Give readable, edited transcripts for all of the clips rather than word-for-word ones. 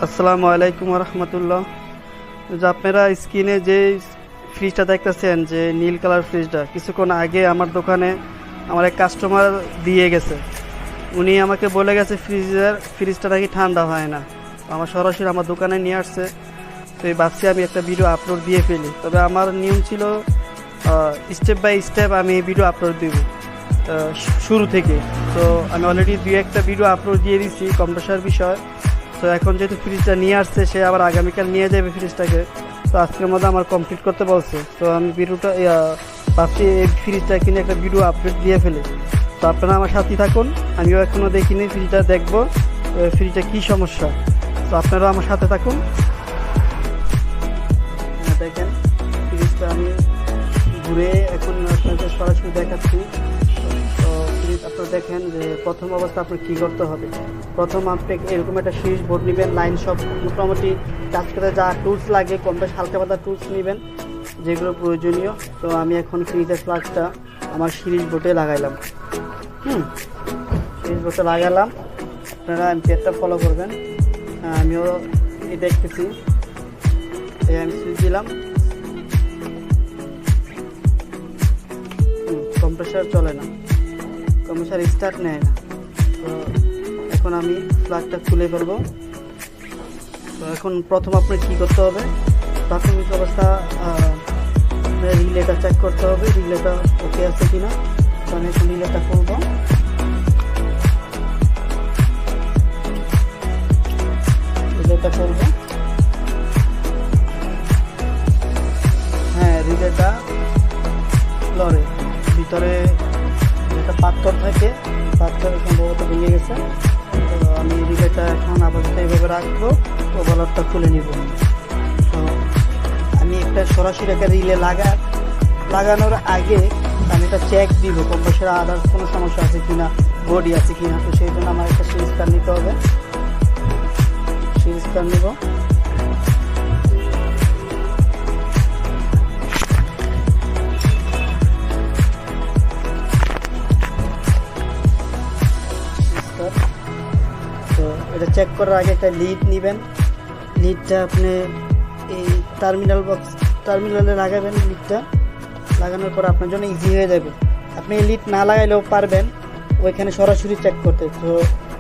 আসসালামু আলাইকুম রহমতুল্লাহ। যে আপনারা স্ক্রিনে যে ফ্রিজটা দেখতেছেন, যে নীল কালার ফ্রিজটা, কিছুক্ষণ আগে আমার দোকানে আমার এক কাস্টমার দিয়ে গেছে। উনি আমাকে বলে গেছে ফ্রিজটা নাকি ঠান্ডা হয় না। আমার সরাসরি আমার দোকানে নিয়ে আসছে। তো এই ভাবছি আমি একটা ভিডিও আপলোড দিয়ে ফেলি। তবে আমার নিয়ম ছিল স্টেপ বাই স্টেপ আমি এই ভিডিও আপলোড দিব শুরু থেকে। তো আমি অলরেডি একটা ভিডিও আপলোড দিয়ে দিচ্ছি কম্প্রেসার বিষয়। তো এখন যেহেতু ফ্রিজটা নিয়ে আসছে, সে আবার আগামীকাল নিয়ে যাবে ফ্রিজটাকে। তো আজকের মধ্যে আমার কমপ্লিট করতে বলছে। তো আমি ভিডিওটা ভাবছি এই ফ্রিজটা কিনে একটা ভিডিও আপলোড দিয়ে ফেলি। তো আপনারা আমার সাথে থাকুন, আমিও এখনও দেখিনি, ফ্রিজটা দেখবো ফ্রিজটা কী সমস্যা। তো আপনারা আমার সাথে থাকুন। দেখেন ফ্রিজটা আমি ঘুরে এখন আপনাকে সরাসরি দেখাচ্ছি। তো প্লিজ আপনারা দেখেন যে প্রথম অবস্থা আপনার কী করতে হবে। প্রথম আপনি এরকম একটা সুইচ বোর্ড নেবেন, লাইন সব মোটামুটি কাজ করতে যা টুলস লাগে কম বেশ হালকা পাতলা টুলস নেবেন যেগুলো প্রয়োজনীয়। তো আমি এখন ফ্রিজের প্লাগটা আমার সিরিজ বোর্ডে লাগাইলাম। সিরিজ বোর্ডে লাগালাম। আপনারা এমপিআরটা ফলো করবেন। আমিও দেখতেছি, আমি সুইচ দিলাম, কম্প্রেসার চলে না, কম্প্রেসার স্টার্ট নেয় না। তো এখন আমি প্লাগটা খুলে ফেলবো। তো এখন প্রথম আপনার কী করতে হবে, প্রাথমিক অবস্থা রিলেটা চেক করতে হবে, রিলেটা ওকে আছে কিনা। তো আমি এখন রিলেটা খুলবো। রিলেটা খুলবো, হ্যাঁ রিলেটা লড়ে, ভিতরে যেটা পাথর থাকে পাথর সম্ভবত ভেঙে গেছে। তো আমি রিলেটা এখন আপাতত এইভাবে রাখবো, ওভারলোডটা খুলে নিব। তো আমি একটা সরাসরি একটা রিলে লাগানোর আগে আমি এটা চেক দিব কম্প্রেসারে আদার্স কোনো সমস্যা আছে কিনা, বডি আছে কিনা। তো সেই জন্য আমার একটা সিরিজ তার নিতে হবে, সিরিজ তার নিব। তো এটা চেক করার আগে একটা লিড নেবেন। লিডটা আপনি এই টার্মিনালে লাগাবেন। লিডটা লাগানোর পর আপনার জন্য ইজি হয়ে যাবে। আপনি এই লিড না লাগাইলেও পারবেন ওইখানে সরাসরি চেক করতে। তো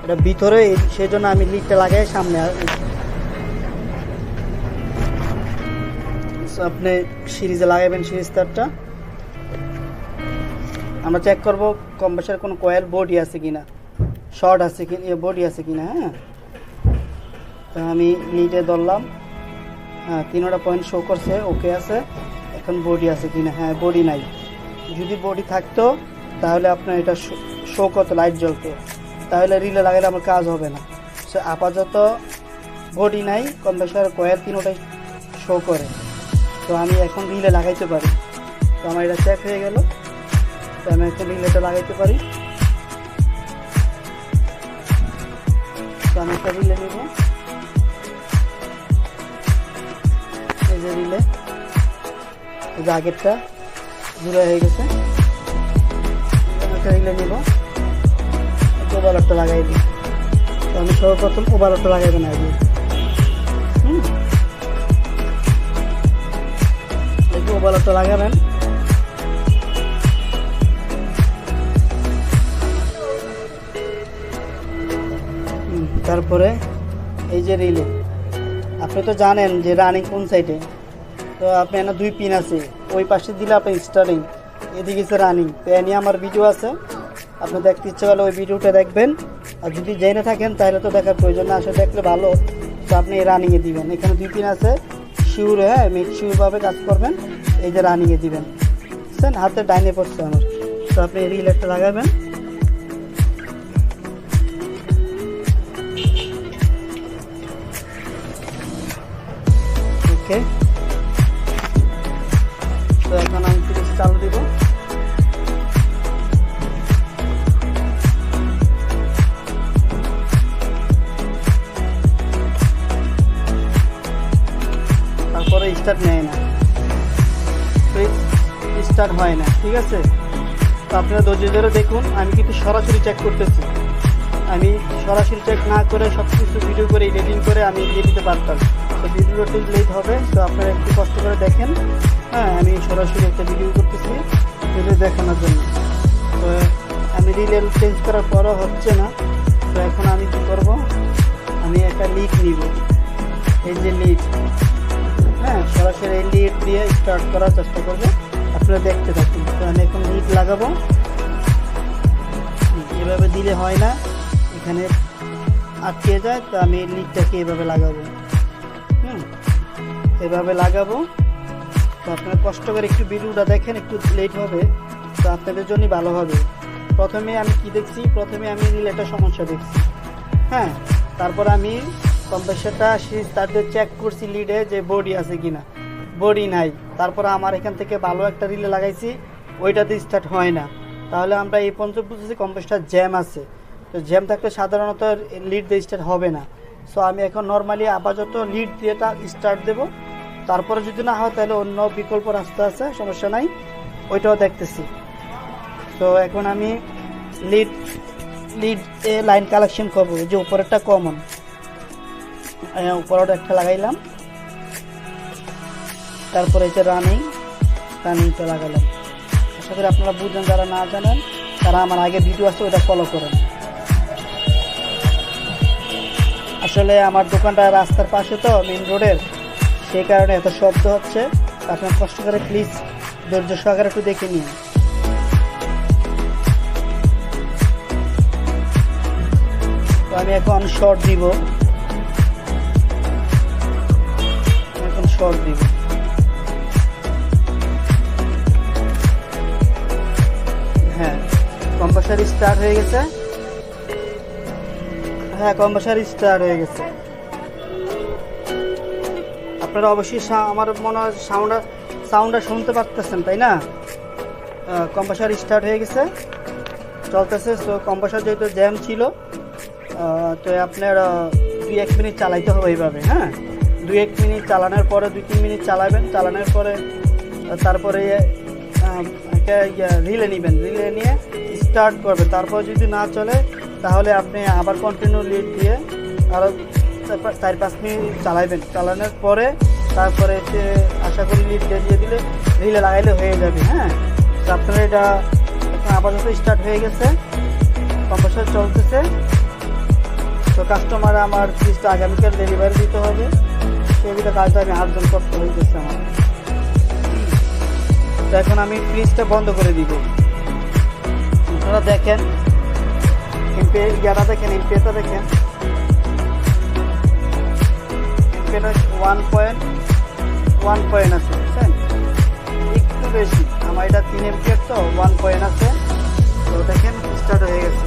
এটা ভিতরে, সেই জন্য আমি লিডটা লাগাই সামনে। আপনি সিরিজে লাগাবেন, সিরিজ তারটা আমরা চেক করবো কম্প্রেসার কোনো কয়েল বডি আছে কিনা, শর্ট আছে কি, বডি আছে কিনা। হ্যাঁ, তো আমি লিডে ধরলাম, হ্যাঁ 3টা পয়েন্ট শো করছে, ওকে আছে। এখন বডি আছে কিনা, হ্যাঁ বডি নাই। যদি বডি থাকতো তাহলে আপনার এটা শো করতো, লাইট জ্বলতো, তাহলে রিলে লাগালে আমার কাজ হবে না। সে আপাতত বডি নাই, কম্প্রেসার কয়েল 3টাই শো করে। তো আমি এখন রিলে লাগাইতে পারি। তো আমার এটা চেক হয়ে গেল। তো আমি এখন রিলেটা লাগাইতে পারি। আমি একটা রিলে নেব, এই যে রিলে, এই যে আগেরটা জুড়ে হয়ে গেছে। একটা রিলে নেব, ওভারলোডটা লাগাই দিই। তো আমি সর্বপ্রথম ওভারলোডটা লাগাইবেন আগে। দেখি ওভারলোডটা লাগাবেন। তারপরে এই যে রিলে, আপনি তো জানেন যে রানিং কোন সাইডে। তো আপনি এখানে 2 পিন আছে, ওই পাশে দিলে আপনি স্টার্টিং, এদিকে আছে রানিং। তো এ নিয়ে আমার ভিডিও আছে, আপনি দেখতে ইচ্ছে করলে ওই ভিডিওটা দেখবেন। আর যদি জেনে থাকেন তাহলে তো দেখার প্রয়োজন না, আসলে দেখলে ভালো। তো আপনি এই রানিংয়ে দিবেন, এখানে 2 পিন আছে, শিওর, হ্যাঁ মেক শিওরভাবে কাজ করবেন। এই যে রানিংয়ে দিবেন, বুঝছেন, হাতে ডাইনে পড়ছে আমার। তো আপনি এই রিলেটা লাগাবেন। তো এখন আমি ফ্রিজ চালু দিব। তারপরে স্টার্ট নেয় না, ফ্রিজ স্টার্ট হয় না, ঠিক আছে। তো আপনারা ধৈর্য ধরে দেখুন, আমি কিন্তু সরাসরি চেক করতেছি। আমি সরাসরি চেক না করে সব কিছু ভিডিও করে এডিটিং করে আমি দিয়ে দিতে পারতাম। তো ভিডিওটা একটু লেট হবে, তো আপনারা একটু কষ্ট করে দেখেন। হ্যাঁ, আমি সরাসরি একটা ভিডিও করতেছি ভিডিও দেখানোর জন্য। তো আমি রিল চেঞ্জ করার পরও হচ্ছে না। তো এখন আমি কী করব, আমি একটা লিড নিব, এই যে লিড। হ্যাঁ, সরাসরি এই লিড দিয়ে স্টার্ট করার চেষ্টা করবো, আপনারা দেখতে থাকুন। তো আমি এখন লিড লাগাবো। এভাবে দিলে হয় না, এখানে আটকে যায়। তো আমি লিডটাকে এভাবে লাগাবো। এভাবে লাগাবো। তো আপনারা কষ্ট করে একটু ভিডিওটা দেখেন, একটু লেট হবে, তো আপনাদের জন্যই ভালো হবে। প্রথমে আমি কি দেখছি, প্রথমে আমি রিলেটের সমস্যা দেখছি। হ্যাঁ, তারপর আমি কম্প্রেসারটা তাদের চেক করছি লিডে যে বডি আছে কিনা, বডি নাই। তারপর আমার এখান থেকে ভালো একটা রিলে লাগাইছি, ওইটাতে স্টার্ট হয় না। তাহলে আমরা এই পর্যন্ত বুঝেছি কম্প্রেসার জ্যাম আছে। তো জ্যাম থাকলে সাধারণত লিড দিয়ে স্টার্ট হবে না। সো আমি এখন নর্মালি আপাতত লিড দিয়ে স্টার্ট দেবো। তারপরে যদি না হয় তাহলে অন্য বিকল্প রাস্তা আছে, সমস্যা নাই, ওইটাও দেখতেছি। তো এখন আমি লিড এ লাইন কালেকশন করবো। যে উপরেরটা কমন, উপরেটা একটা লাগাইলাম। তারপরে এই যে রানিংটা লাগালাম। আশা করি আপনারা বুঝেন, যারা না জানেন তারা আমার আগে ভিডিও আছে ওটা ফলো করেন। আসলে আমার দোকানটা রাস্তার পাশে, তো মেন রোডের, সেই কারণে এত শব্দ হচ্ছে। আপনার কষ্ট করে প্লিজ ধৈর্য সহকারে একটু দেখে নিন। তো আমি এখন শর্ট দিব, হ্যাঁ, কম্প্রেসার স্টার্ট হয়ে গেছে। হ্যাঁ, কম্প্রেসার স্টার্ট হয়ে গেছে। আপনারা অবশ্যই আমার মনে হয় সাউন্ডটা শুনতে পারতেছেন, তাই না? কম্প্রেসার স্টার্ট হয়ে গেছে, চলতেছে। তো কম্প্রেসার যেহেতু জ্যাম ছিল, তো আপনার 2-1 মিনিট চালাইতে হবে এইভাবে। হ্যাঁ, 2-1 মিনিট চালানোর পরে 2-3 মিনিট চালাবেন। চালানোর পরে তারপরে রিলে নেবেন, রিলে নিয়ে স্টার্ট করবেন। তারপর যদি না চলে তাহলে আপনি আবার কন্টিনিউ লিড দিয়ে আরও 4-5 মিনিট চালাবেন। চালানোর পরে তারপরে আশা করি লিড দিয়ে দিলে রিলে লাগাইলে হয়ে যাবে। হ্যাঁ, তো আপনার এটা এখন আপাতত স্টার্ট হয়ে গেছে, কম্প্রেসার চলতেছে। তো কাস্টমার আমার ফ্রিজটা আগামীকাল ডেলিভারি দিতে হবে, সেগুলো কাজটা আমি আর্জন করতে হয়েছে আমার। তো এখন আমি ফ্রিজটা বন্ধ করে দিব। আপনারা দেখেন, এমপিটা দেখেন, এমপিটা দেখেন, এমপিটা 1 পয়েন্ট আছে, বুঝছেন? একটু বেশি, আমার এটা 3 এমপির, তো 1 পয়েন্ট আছে। তো দেখেন স্টার্ট হয়ে গেছে।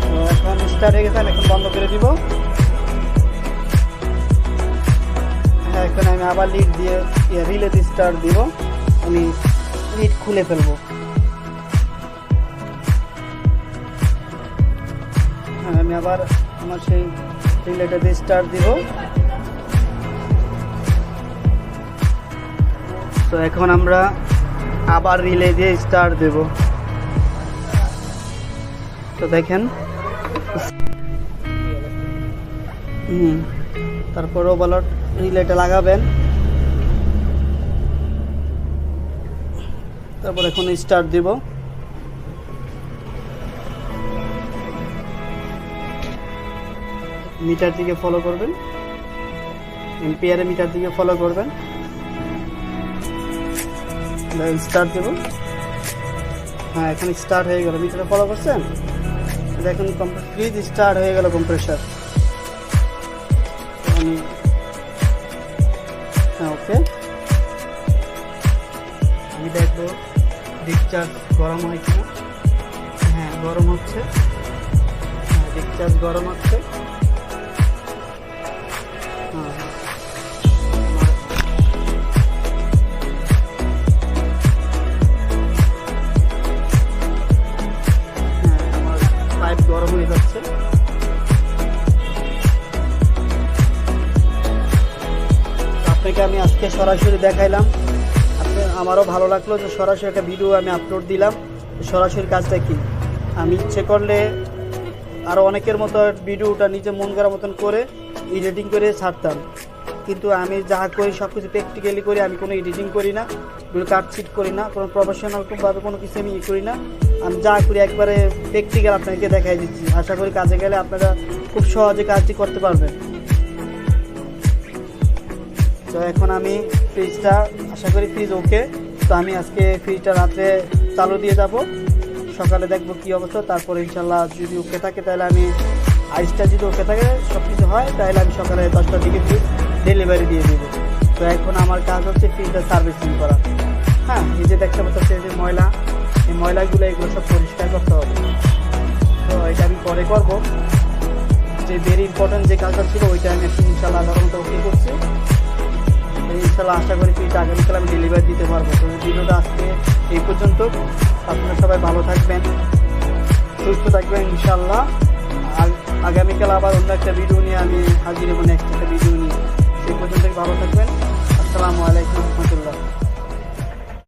তো এখন স্টার্ট হয়ে গেছে, আমি এখন বন্ধ করে দিব। হ্যাঁ, এখন আমি আবার লিড দিয়ে রিলে স্টার্ট দিব। আমি লিড খুলে ফেলবো। হ্যাঁ, আমি আবার আমার সেই রিলেটা দিয়ে স্টার্ট দিব। তো এখন আমরা আবার রিলে দিয়ে স্টার্ট দেব। তো দেখেন, তারপর ওভারলোড রিলেটা লাগাবেন। তারপর এখন স্টার্ট দিব। মিটার দিকে ফলো করবেন, এম্পিয়ারে মিটার দিকে ফলো করবেন। স্টার্ট দেব। হ্যাঁ, এখন স্টার্ট হয়ে গেল। মিটারে ফলো করছেন, দেখুন ফ্রিজ স্টার্ট হয়ে গেল কম্প্রেসার। হ্যাঁ, ওকে, আমি দেখবো ডিসচার্জ গরম হয় কিনা। হ্যাঁ, গরম হচ্ছে। হ্যাঁ, ডিসচার্জ গরম হচ্ছে। আমার পাইপ গরম হয়ে যাচ্ছে। আপনাকে আমি আজকে সরাসরি দেখাইলাম। আমারও ভালো লাগলো যে সরাসরি একটা ভিডিও আমি আপলোড দিলাম। সরাসরি কাজটা কি, আমি ইচ্ছে করলে আরও অনেকের মতো ভিডিওটা নিজে মন করার মতন করে এডিটিং করে ছাড়তাম, কিন্তু আমি যা করি সব কিছু প্র্যাকটিক্যালি করি। আমি কোনো এডিটিং করি না, কাটছিট করি না, কোনো প্রফেশনালভাবে কোনো কিছু আমি করি না। আমি যা করি একবারে প্র্যাকটিক্যাল আপনাকে দেখাই দিচ্ছি। আশা করি কাজে গেলে আপনারা খুব সহজে কাজটি করতে পারবেন। তো এখন আমি ফ্রিজটা, আশা করি ফ্রিজ ওকে। তো আমি আজকে ফ্রিজটা রাত্রে চালু দিয়ে যাব, সকালে দেখবো কী অবস্থা। তারপরে ইনশাল্লাহ যদি ওকে থাকে তাহলে আমি আইসটা যদি ওকে থাকে সব কিছু হয় তাহলে আমি সকালে 10টার দিকে ফ্রিজ ডেলিভারি দিয়ে দেবো। তো এখন আমার কাজ হচ্ছে ফ্রিজটা সার্ভিসিং করা। হ্যাঁ, এই যে দেখতে পাচ্ছি যে ময়লা, এই ময়লাগুলো এগুলো সব পরিষ্কার করতে হবে। তো এটা আমি পরে করবো। যে ভেরি ইম্পর্টেন্ট যে কাজটা ছিল ওইটা আমি এখন ইনশাল্লাহ আল্লাহর মতো ওকে করছি। ইনশাল্লাহ আশা করি ফ্রিজটা আগামীকাল আমি ডেলিভারি দিতে পারবো। তো ভিডিওটা আজকে এই পর্যন্ত। আপনারা সবাই ভালো থাকবেন, সুস্থ থাকবেন ইনশাল্লাহ। আর আগামীকাল আবার অন্য একটা ভিডিও নিয়ে আমি হাজির হব, নেক্সট একটা ভিডিও নিয়ে। সেই পর্যন্ত ভালো থাকবেন। আসসালামু আলাইকুম রহমতুল্লাহ।